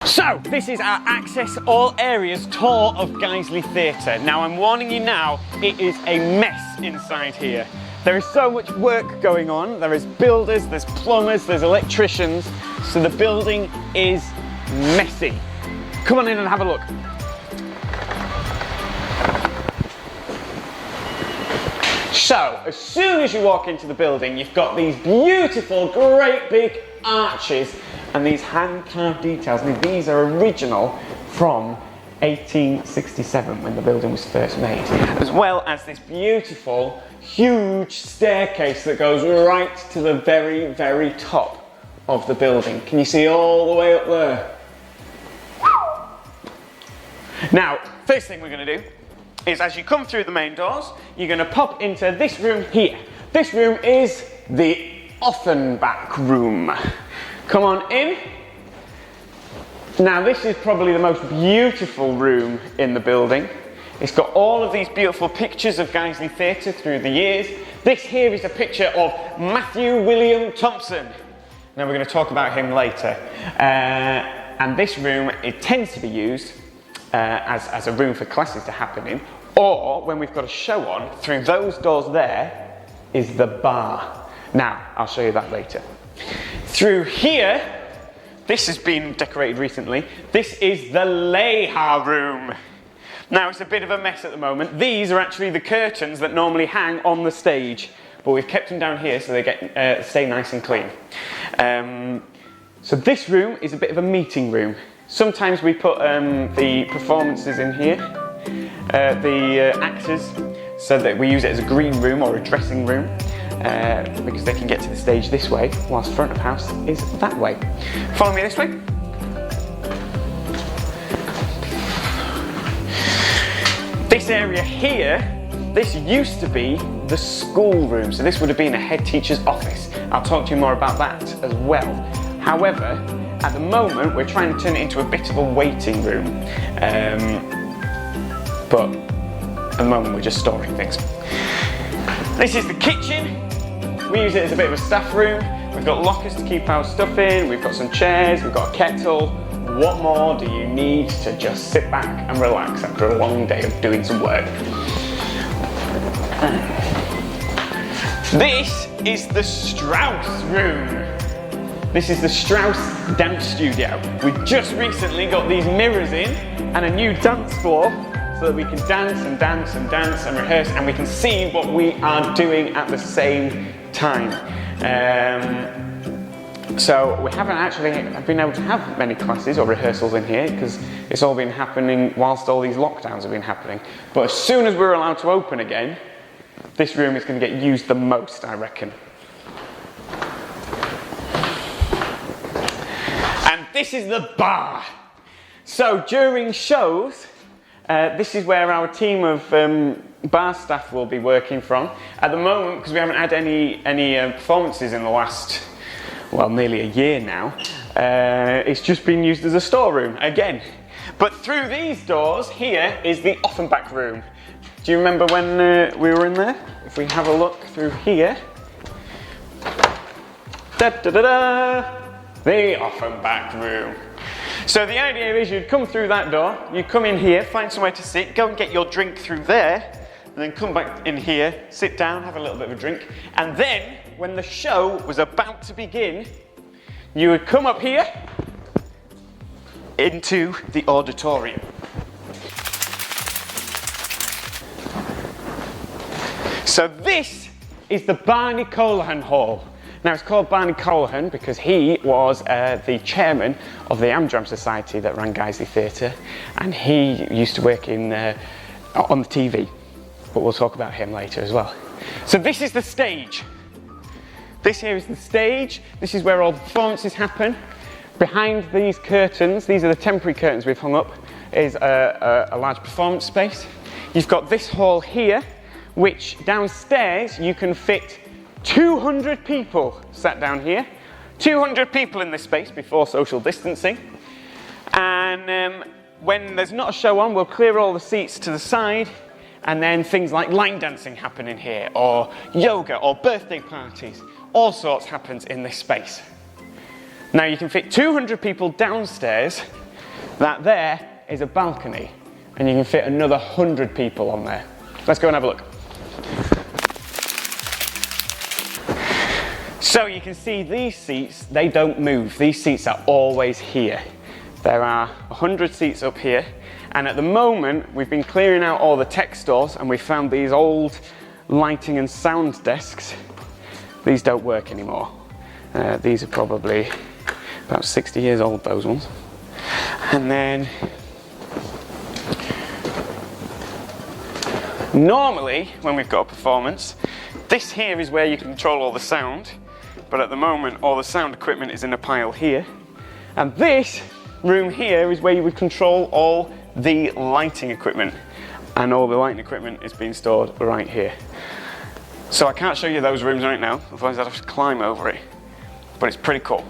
So, this is our Access All Areas tour of Guiseley Theatre. Now, I'm warning you now, it is a mess inside here. There is so much work going on. There is builders, there's plumbers, there's electricians. So the building is messy. Come on in and have a look. So, as soon as you walk into the building, you've got these beautiful, great big arches and these hand-carved details. Now, these are original from 1867 when the building was first made, as well as this beautiful, huge staircase that goes right to the very, very top of the building. Can you see all the way up there? Now, first thing we're going to do is, as you come through the main doors, you're going to pop into this room here. This room is the Offenbach room. Come on in. Now, this is probably the most beautiful room in the building. It's got all of these beautiful pictures of Guiseley Theatre through the years. This here is a picture of Matthew William Thompson. Now, we're going to talk about him later. And this room, it tends to be used as a room for classes to happen in, or when we've got a show on, through those doors there is the bar. Now, I'll show you that later. Through here, this has been decorated recently. This is the Layha Room. Now, it's a bit of a mess at the moment. These are actually the curtains that normally hang on the stage, but we've kept them down here so they stay nice and clean. So this room is a bit of a meeting room. Sometimes we put the performances in here, the actors, so that we use it as a green room or a dressing room, because they can get to the stage this way, whilst front of house is that way. Follow me this way. This area here, this used to be the school room, so this would have been a head teacher's office. I'll talk to you more about that as well. However, at the moment, we're trying to turn it into a bit of a waiting room, but at the moment we're just storing things. This is the kitchen. We use it as a bit of a staff room. We've got lockers to keep our stuff in, we've got some chairs, we've got a kettle. What more do you need to just sit back and relax after a long day of doing some work? This is the Strauss room. This is the Strauss dance studio. We just recently got these mirrors in and a new dance floor so that we can dance and dance and dance and rehearse, and we can see what we are doing at the same time. So we haven't actually been able to have many classes or rehearsals in here because it's all been happening whilst all these lockdowns have been happening. But as soon as we're allowed to open again, this room is going to get used the most, I reckon. And this is the bar. So during shows, this is where our team of bar staff will be working from. At the moment, because we haven't had any performances in the last, well, nearly a year now, it's just been used as a storeroom again. But through these doors, here is the Offenbach room. Do you remember when we were in there? If we have a look through here. Da-da-da-da! The Offenbach room. So the idea is you'd come through that door, you come in here, find somewhere to sit, go and get your drink through there, and then come back in here, sit down, have a little bit of a drink, and then, when the show was about to begin, you would come up here into the auditorium. So this is the Barney Colohan Hall. Now, it's called Barney Colohan because he was the chairman of the Amdram Society that ran Guiseley Theatre, and he used to work on the TV, but we'll talk about him later as well. So this is the stage. This here is the stage. This is where all the performances happen. Behind these curtains, these are the temporary curtains we've hung up, is a large performance space. You've got this hall here, which downstairs you can fit 200 people sat down here. 200 people in this space before social distancing. And when there's not a show on, we'll clear all the seats to the side, and then things like line dancing happen in here, or yoga, or birthday parties. All sorts happens in this space. Now you can fit 200 people downstairs, That there is a balcony, and you can fit another 100 people on there. Let's go and have a look. So you can see these seats, they don't move. These seats are always here. There are 100 seats up here, and at the moment we've been clearing out all the tech stores and we found these old lighting and sound desks. These don't work anymore. These are probably about 60 years old, those ones. And then normally when we've got a performance, this here is where you control all the sound, but at the moment all the sound equipment is in a pile here, and this room here is where you would control all the lighting equipment, and all the lighting equipment is being stored right here. So I can't show you those rooms right now, otherwise I'd have to climb over it, but it's pretty cool.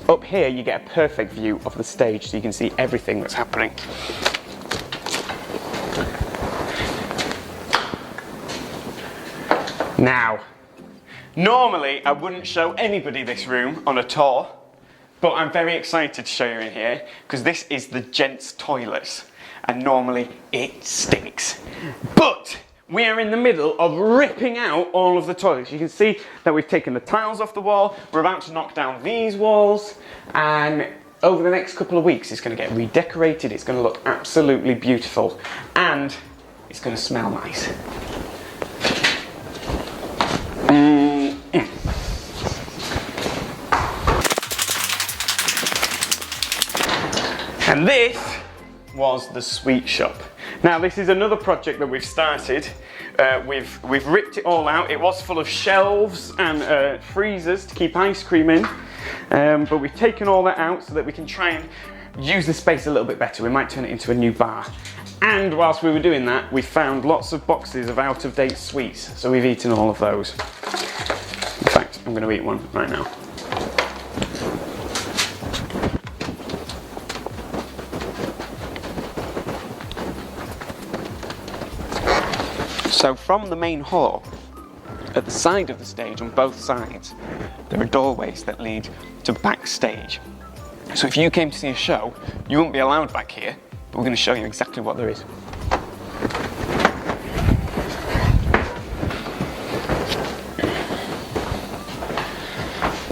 Up here you get a perfect view of the stage, so you can see everything that's happening. Now, normally I wouldn't show anybody this room on a tour, but I'm very excited to show you in here because this is the gents' toilets, and normally it stinks. But we are in the middle of ripping out all of the toilets. You can see that we've taken the tiles off the wall, we're about to knock down these walls, and over the next couple of weeks it's going to get redecorated, it's going to look absolutely beautiful, and it's going to smell nice. And this was the sweet shop. Now this is another project that we've started. We've ripped it all out. It was full of shelves and freezers to keep ice cream in, but we've taken all that out so that we can try and use the space a little bit better. We might turn it into a new bar. And whilst we were doing that, we found lots of boxes of out-of-date sweets, so we've eaten all of those. In fact, I'm going to eat one right now. So from the main hall, at the side of the stage on both sides, there are doorways that lead to backstage. So if you came to see a show, you wouldn't be allowed back here, but we're going to show you exactly what there is.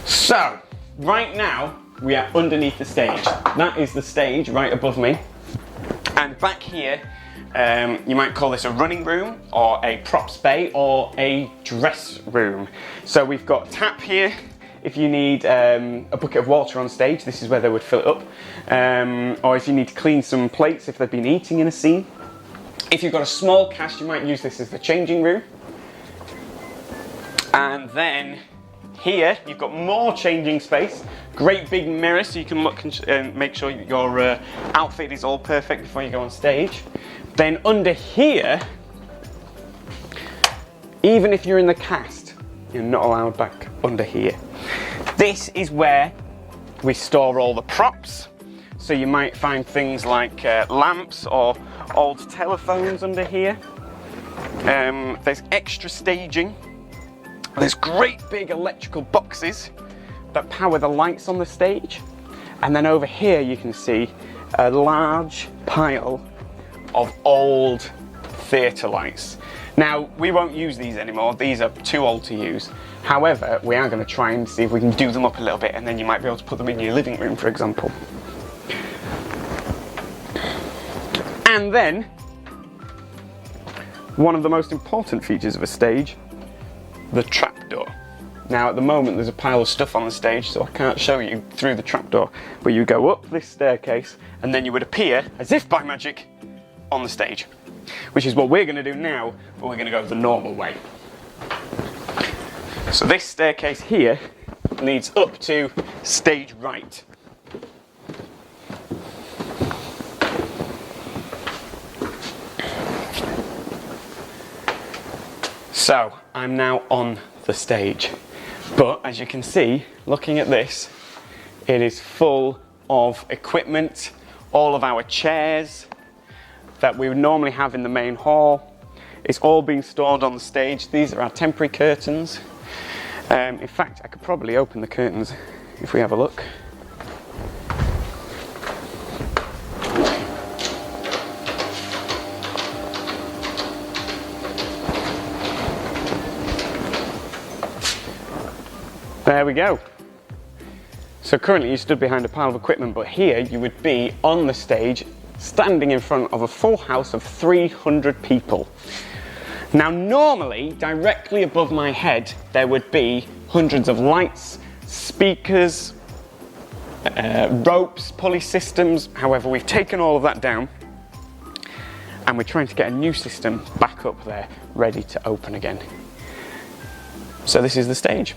So, right now, we are underneath the stage. That is the stage right above me. And back here, you might call this a running room, or a props bay, or a dress room. So we've got tap here. If you need a bucket of water on stage, this is where they would fill it up. Or if you need to clean some plates if they've been eating in a scene. If you've got a small cast, you might use this as the changing room. And then here, you've got more changing space. Great big mirror so you can look and make sure your outfit is all perfect before you go on stage. Then under here, even if you're in the cast, you're not allowed back under here. This is where we store all the props. So you might find things like lamps or old telephones under here. There's extra staging. There's great big electrical boxes that power the lights on the stage. And then over here you can see a large pile of old theatre lights. Now, we won't use these anymore, these are too old to use. However, we are going to try and see if we can do them up a little bit, and then you might be able to put them in your living room, for example. And then, one of the most important features of a stage, the trapdoor. Now, at the moment, there's a pile of stuff on the stage, so I can't show you through the trapdoor, but you go up this staircase, and then you would appear, as if by magic, on the stage, which is what we're going to do now, but we're going to go the normal way. So this staircase here leads up to stage right. So I'm now on the stage, but as you can see, looking at this, it is full of equipment, all of our chairs that we would normally have in the main hall. It's all being stored on the stage. These are our temporary curtains. In fact, I could probably open the curtains if we have a look. There we go. So currently you stood behind a pile of equipment, but here you would be on the stage, standing in front of a full house of 300 people. Now normally, directly above my head, there would be hundreds of lights, speakers, ropes, pulley systems. However, we've taken all of that down and we're trying to get a new system back up there, ready to open again. So this is the stage.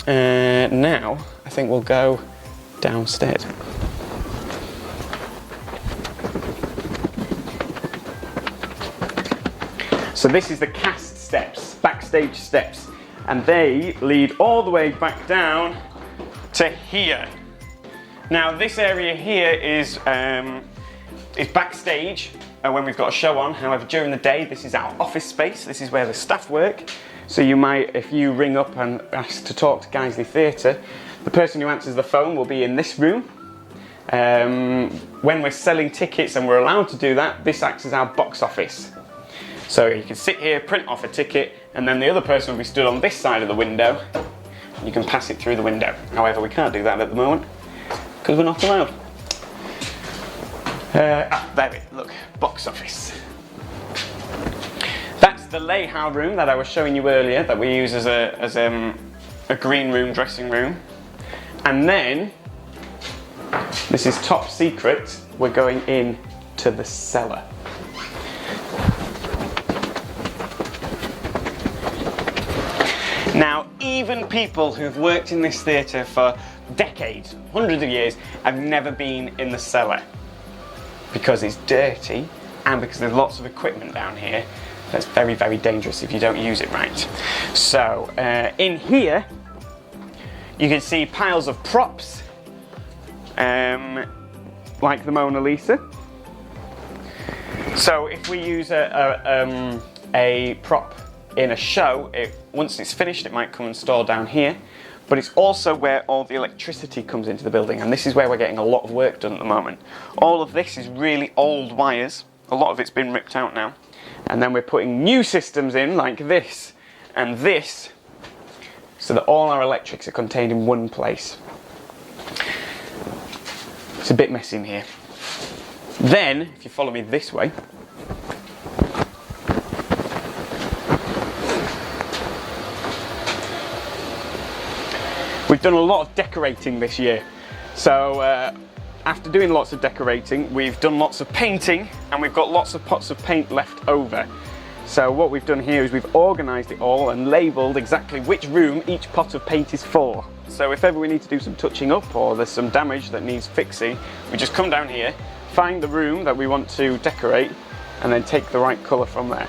Now, I think we'll go downstairs. So this is the cast steps, backstage steps, and they lead all the way back down to here. Now this area here is backstage when we've got a show on. However, during the day, this is our office space. This is where the staff work. So you might, if you ring up and ask to talk to Guiseley Theatre, the person who answers the phone will be in this room. When we're selling tickets and we're allowed to do that, this acts as our box office. So you can sit here, print off a ticket, and then the other person will be stood on this side of the window. And you can pass it through the window. However, we can't do that at the moment because we're not allowed. There it, look, box office. That's the Layha Room that I was showing you earlier, that we use as a green room, dressing room. And then, this is top secret, we're going in to the cellar. Now, even people who've worked in this theatre for decades, hundreds of years, have never been in the cellar because it's dirty and because there's lots of equipment down here that's very, very dangerous if you don't use it right. So, in here, you can see piles of props, like the Mona Lisa. So, if we use a prop in a show, once it's finished, it might come and store down here, but it's also where all the electricity comes into the building, and this is where we're getting a lot of work done at the moment. All of this is really old wires. A lot of it's been ripped out now, and then we're putting new systems in like this and this, so that all our electrics are contained in one place. It's a bit messy in here. Then, if you follow me this way, we've done a lot of decorating this year. So after doing lots of decorating, we've done lots of painting, and we've got lots of pots of paint left over. So what we've done here is we've organised it all and labelled exactly which room each pot of paint is for. So if ever we need to do some touching up or there's some damage that needs fixing, we just come down here, find the room that we want to decorate, and then take the right colour from there.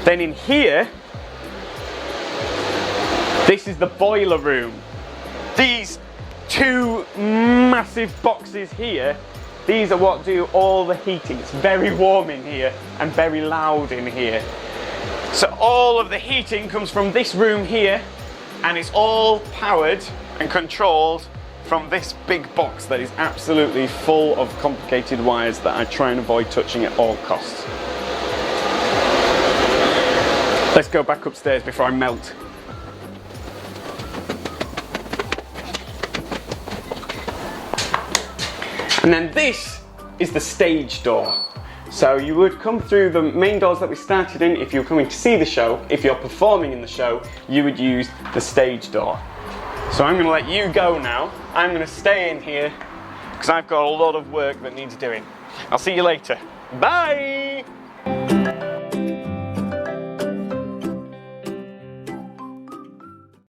Then in here, this is the boiler room. These two massive boxes here, these are what do all the heating. It's very warm in here and very loud in here. So all of the heating comes from this room here, and it's all powered and controlled from this big box that is absolutely full of complicated wires that I try and avoid touching at all costs. Let's go back upstairs before I melt. And then this is the stage door. So you would come through the main doors that we started in if you're coming to see the show. If you're performing in the show, you would use the stage door. So I'm going to let you go now. I'm going to stay in here because I've got a lot of work that needs doing. I'll see you later. Bye!